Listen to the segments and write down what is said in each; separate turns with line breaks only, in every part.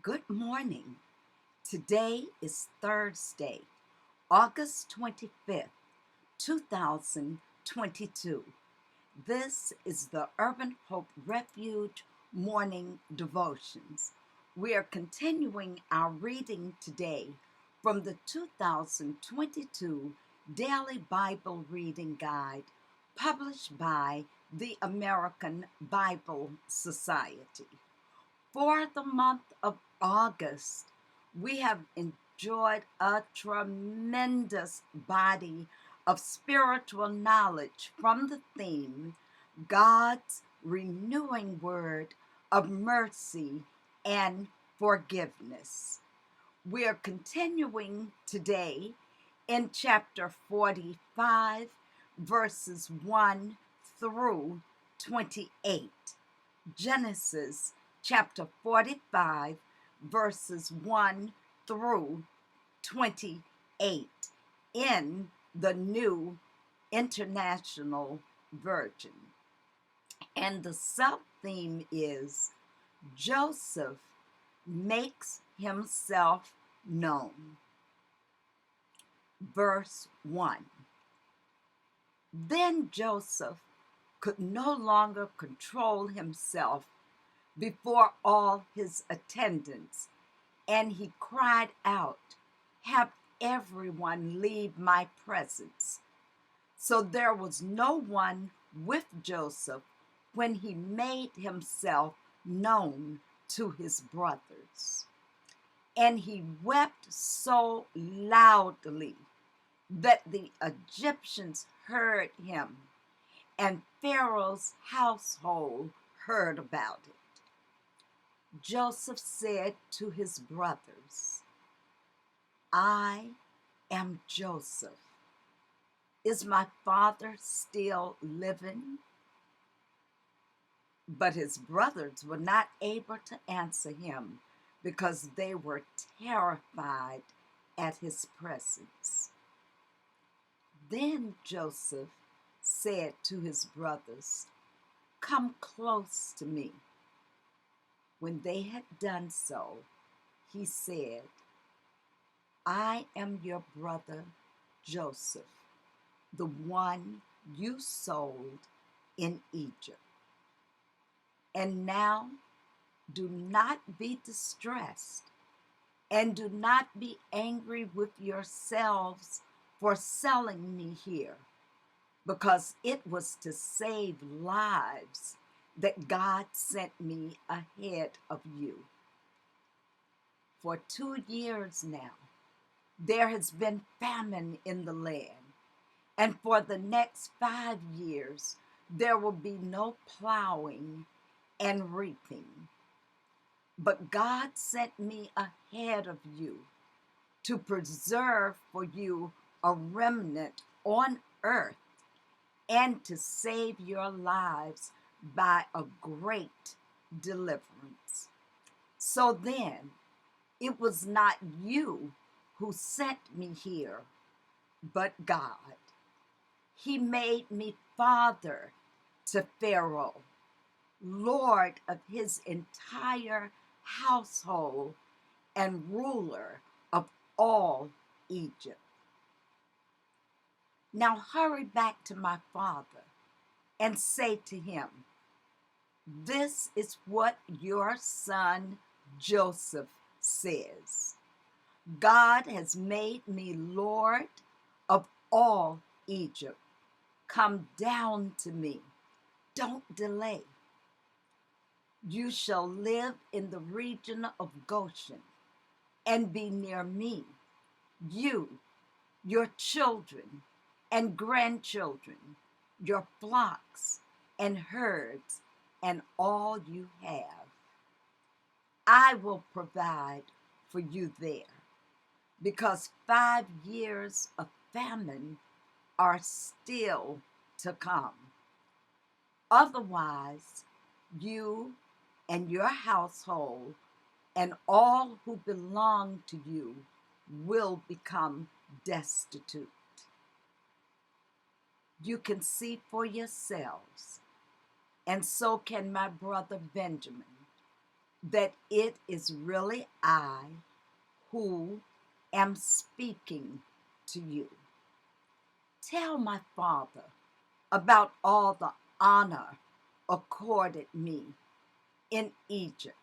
Good morning. Today is Thursday, August 25th, 2022. This is the Urban Hope Refuge Morning Devotions. We are continuing our reading today from the 2022 Daily Bible Reading Guide published by the American Bible Society. For the month of August, we have enjoyed a tremendous body of spiritual knowledge from the theme God's renewing word of mercy and forgiveness. We are continuing today in chapter 45, verses 1 through 28. Genesis chapter 45, verses 1 through 28 in the New International Version. And the sub theme is Joseph makes himself known. Verse 1. Then Joseph could no longer control himself before all his attendants, and he cried out, "Have everyone leave my presence." So there was no one with Joseph when he made himself known to his brothers. And he wept so loudly that the Egyptians heard him, and Pharaoh's household heard about it. Joseph said to his brothers, "I am Joseph. Is my father still living?" But his brothers were not able to answer him because they were terrified at his presence. Then Joseph said to his brothers, "Come close to me." When they had done so, he said, "I am your brother Joseph, the one you sold in Egypt. And now do not be distressed, and do not be angry with yourselves for selling me here, because it was to save lives that God sent me ahead of you. For 2 years now, there has been famine in the land, and for the next 5 years, there will be no plowing and reaping. But God sent me ahead of you to preserve for you a remnant on earth and to save your lives by a great deliverance. So then, it was not you who sent me here, but God. He made me father to Pharaoh, lord of his entire household, and ruler of all Egypt. Now hurry back to my father and say to him, 'This is what your son Joseph says. God has made me Lord of all Egypt. Come down to me. Don't delay. You shall live in the region of Goshen and be near me, you, your children and grandchildren, your flocks and herds, and all you have. I will provide for you there, because 5 years of famine are still to come. Otherwise, you and your household and all who belong to you will become destitute. You can see for yourselves, and so can my brother Benjamin. that it is really I who am speaking to you. Tell my father about all the honor accorded me in Egypt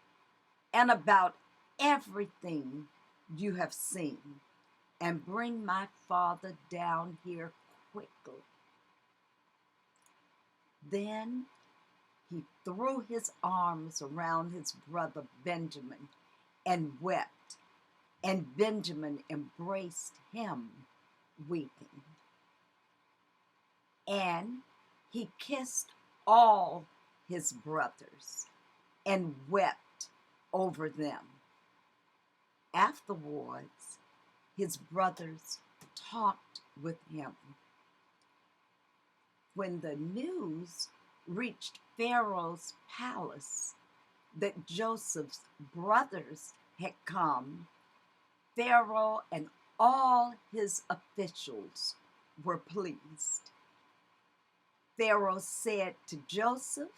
and about everything you have seen, and bring my father down here quickly. Then he threw his arms around his brother Benjamin and wept, and Benjamin embraced him, weeping. And he kissed all his brothers and wept over them. Afterwards, his brothers talked with him. When the news reached Pharaoh's palace that Joseph's brothers had come, Pharaoh and all his officials were pleased. Pharaoh said to Joseph,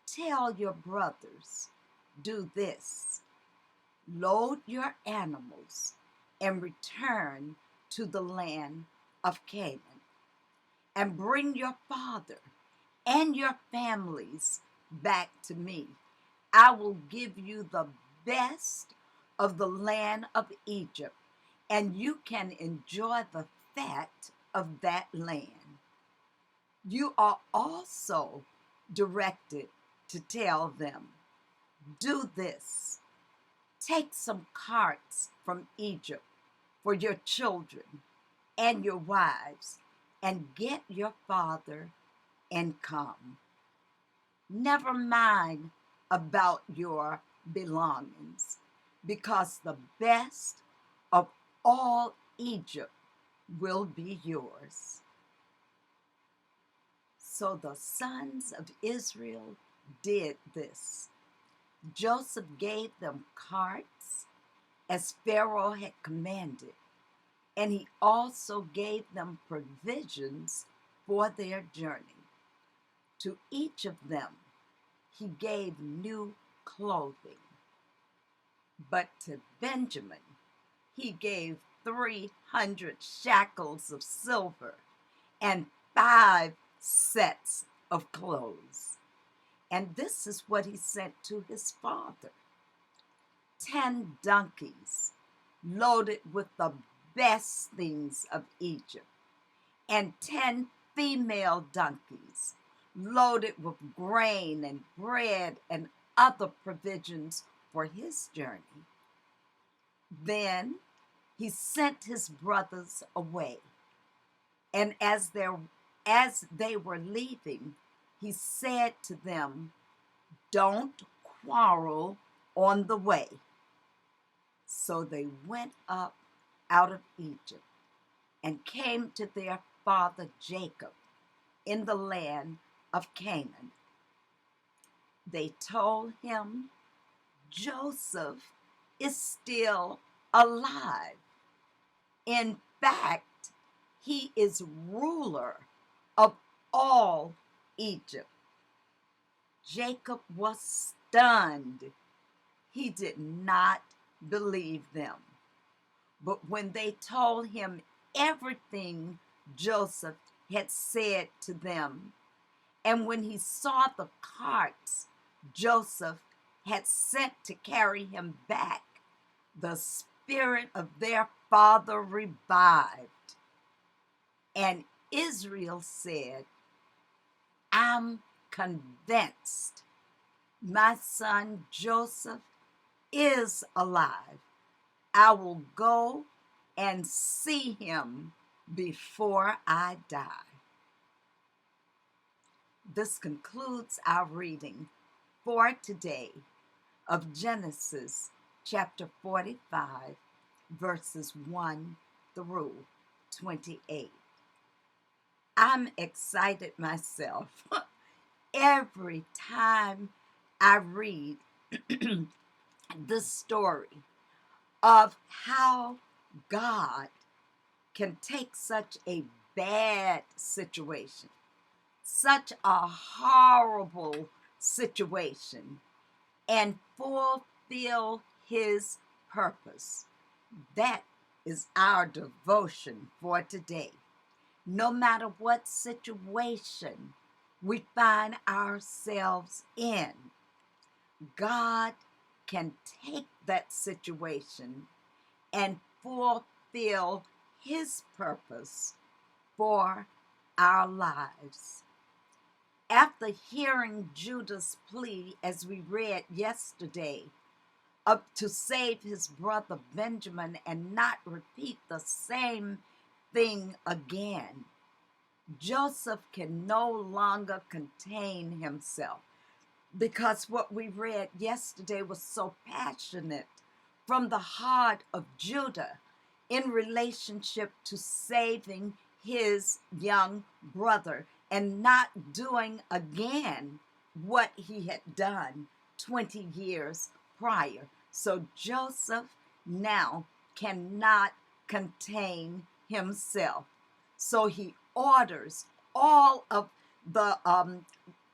"Tell your brothers, do this: load your animals and return to the land of Canaan, and bring your father and your families back to me. I will give you the best of the land of Egypt, and you can enjoy the fat of that land." You are also directed to tell them, "Do this: take some carts from Egypt for your children and your wives, and get your father and come. Never mind about your belongings, because the best of all Egypt will be yours." So the sons of Israel did this. Joseph gave them carts as Pharaoh had commanded, and he also gave them provisions for their journey. To each of them he gave new clothing. But to Benjamin he gave 300 shekels of silver and 5 sets of clothes. And this is what he sent to his father: 10 donkeys loaded with the best things of Egypt, and 10 female donkeys loaded with grain and bread and other provisions for his journey. Then he sent his brothers away, and as they were leaving, he said to them, "Don't quarrel on the way." So they went up out of Egypt and came to their father Jacob in the land of Canaan. They told him, "Joseph is still alive. In fact, he is ruler of all Egypt." Jacob was stunned. He did not believe them. But when they told him everything Joseph had said to them, and when he saw the carts Joseph had sent to carry him back, the spirit of their father revived. And Israel said, "I'm convinced my son Joseph is alive. I will go and see him before I die." This concludes our reading for today of Genesis chapter 45, verses 1 through 28. I'm excited myself every time I read this story of how God can take such a bad situation, such a horrible situation, and fulfill his purpose. That is our devotion for today. No matter what situation we find ourselves in, God can take that situation and fulfill his purpose for our lives. After hearing Judah's plea, as we read yesterday, up to save his brother Benjamin and not repeat the same thing again, Joseph can no longer contain himself, because what we read yesterday was so passionate from the heart of Judah in relationship to saving his young brother and not doing again what he had done 20 years prior. So Joseph now cannot contain himself. So he orders all of the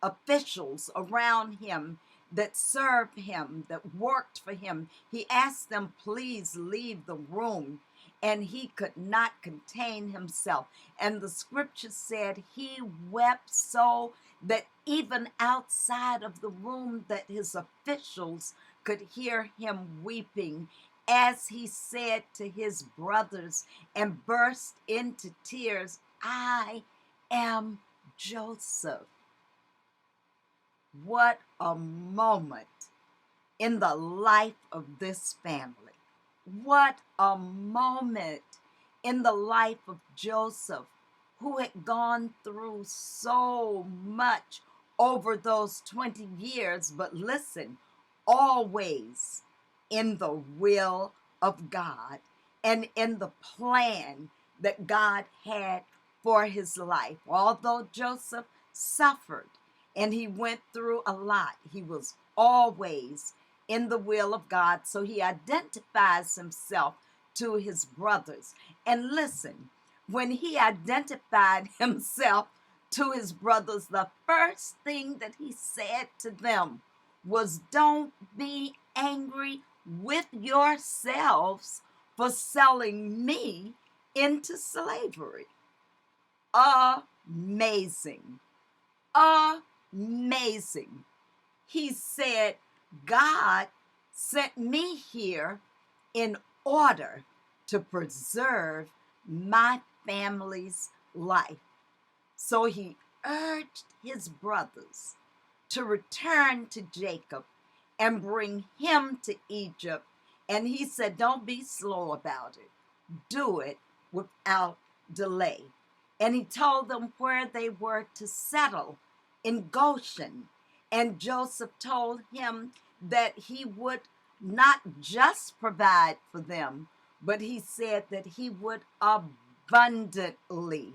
officials around him that served him, that worked for him. He asked them, please leave the room. And he could not contain himself. And the scripture said he wept so that even outside of the room that his officials could hear him weeping, as he said to his brothers and burst into tears, I am Joseph. What a moment in the life of this family. What a moment in the life of Joseph, who had gone through so much over those 20 years. But listen, always in the will of God and in the plan that God had for his life. Although Joseph suffered and he went through a lot, he was always in the will of God. So he identifies himself to his brothers. And listen, when he identified himself to his brothers, the first thing that he said to them was, don't be angry with yourselves for selling me into slavery. Amazing. Amazing. He said, God sent me here in order to preserve my family's life. So he urged his brothers to return to Jacob and bring him to Egypt. And he said, don't be slow about it. Do it without delay. And he told them where they were to settle in Goshen. And Joseph told him that he would not just provide for them, but he said that he would abundantly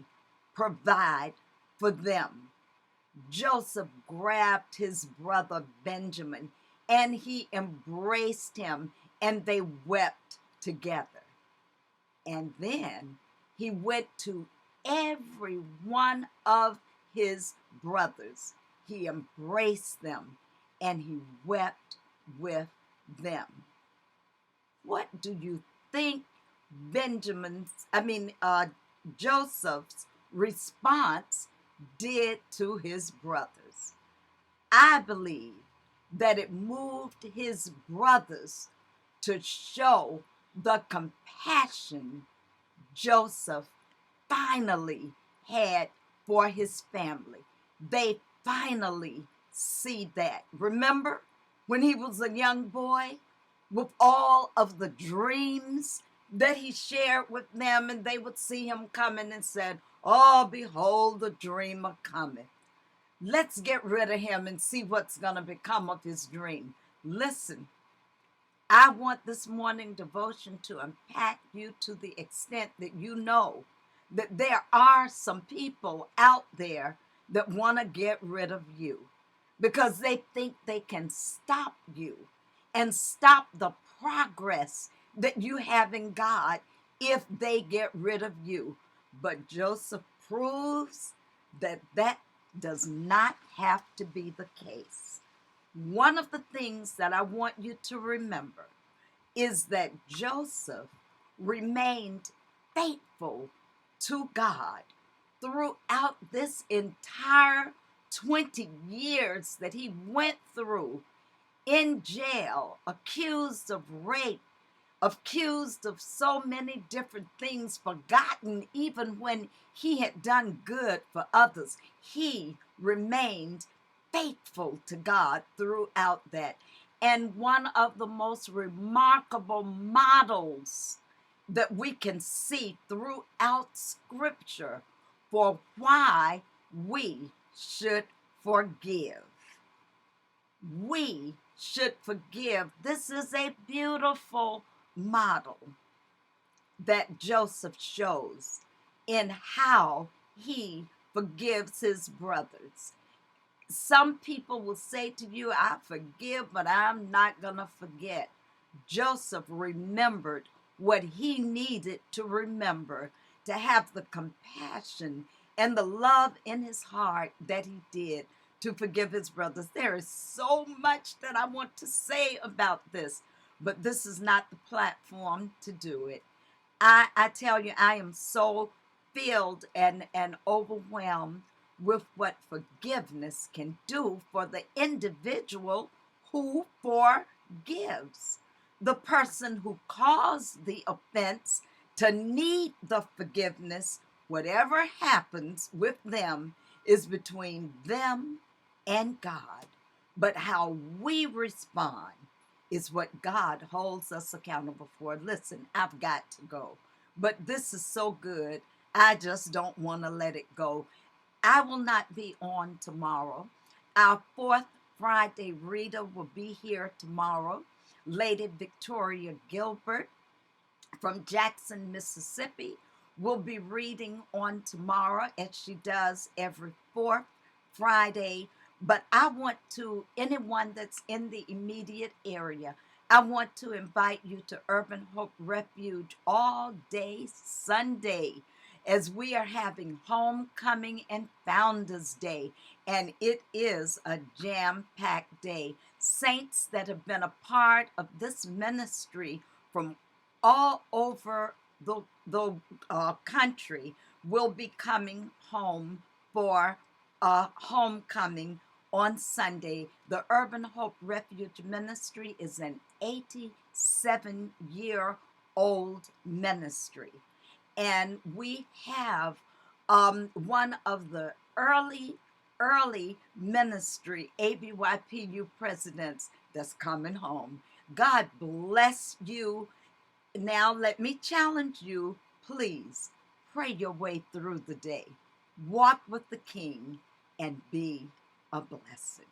provide for them. Joseph grabbed his brother Benjamin and he embraced him, and they wept together. And then he went to every one of his brothers. He embraced them and he wept with them. What do you think Joseph's response did to his brothers? I believe that it moved his brothers to show the compassion Joseph finally had for his family. They finally see that. Remember when he was a young boy with all of the dreams that he shared with them, and they would see him coming and said, oh, behold, the dreamer cometh. Let's get rid of him and see what's going to become of his dream. Listen, I want this morning devotion to impact you to the extent that you know that there are some people out there that want to get rid of you because they think they can stop you and stop the progress that you have in God if they get rid of you. But Joseph proves that that does not have to be the case. One of the things that I want you to remember is that Joseph remained faithful to God throughout this entire 20 years that he went through in jail, accused of rape, accused of so many different things, forgotten even when he had done good for others. He remained faithful to God throughout that. And one of the most remarkable models that we can see throughout Scripture for why we should forgive. We should forgive. This is a beautiful model that Joseph shows in how he forgives his brothers. Some people will say to you, I forgive, but I'm not going to forget. Joseph remembered what he needed to remember, to have the compassion and the love in his heart that he did to forgive his brothers. There is so much that I want to say about this, but this is not the platform to do it. I tell you, I am so filled and overwhelmed with what forgiveness can do for the individual who forgives. The person who caused the offense to need the forgiveness, whatever happens with them is between them and God. But how we respond is what God holds us accountable for. Listen, I've got to go, but this is so good. I just don't want to let it go. I will not be on tomorrow. Our fourth Friday reader will be here tomorrow. Lady Victoria Gilbert from Jackson, Mississippi, will be reading on tomorrow, as she does every fourth Friday. But I want to, anyone that's in the immediate area, I want to invite you to Urban Hope Refuge all day Sunday as we are having Homecoming and Founders Day. And it is a jam-packed day. Saints that have been a part of this ministry from all over the country will be coming home for homecoming on Sunday. The Urban Hope Refuge Ministry is an 87-year-old ministry. And we have one of the early ministry ABYPU presidents that's coming home. God bless you. Now, let me challenge you, please pray your way through the day. Walk with the King and be a blessing.